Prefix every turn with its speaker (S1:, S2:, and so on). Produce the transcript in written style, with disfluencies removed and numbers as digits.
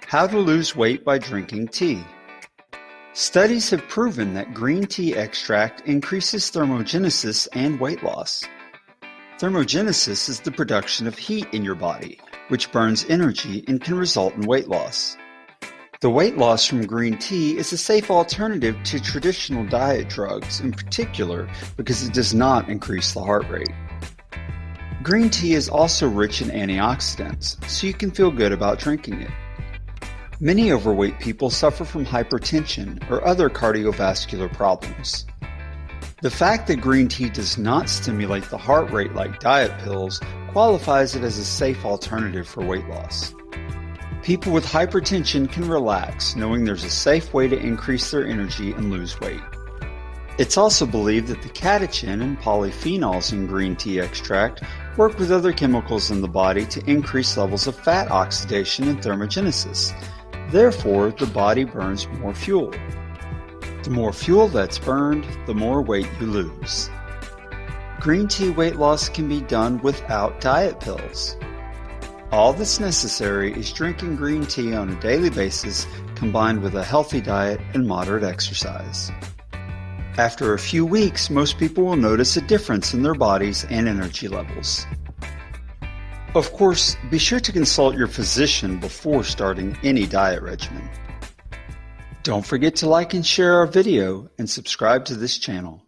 S1: How to lose weight by drinking tea. Studies have proven that green tea extract increases thermogenesis and weight loss. Thermogenesis is the production of heat in your body, which burns energy and can result in weight loss. The weight loss from green tea is a safe alternative to traditional diet drugs, in particular because it does not increase the heart rate. Green tea is also rich in antioxidants, so you can feel good about drinking it. Many overweight people suffer from hypertension or other cardiovascular problems. The fact that green tea does not stimulate the heart rate like diet pills qualifies it as a safe alternative for weight loss. People with hypertension can relax knowing there's a safe way to increase their energy and lose weight. It's also believed that the catechin and polyphenols in green tea extract work with other chemicals in the body to increase levels of fat oxidation and thermogenesis. Therefore, the body burns more fuel. The more fuel that's burned, the more weight you lose. Green tea weight loss can be done without diet pills. All that's necessary is drinking green tea on a daily basis combined with a healthy diet and moderate exercise. After a few weeks, most people will notice a difference in their bodies and energy levels. Of course, be sure to consult your physician before starting any diet regimen. Don't forget to like and share our video and subscribe to this channel.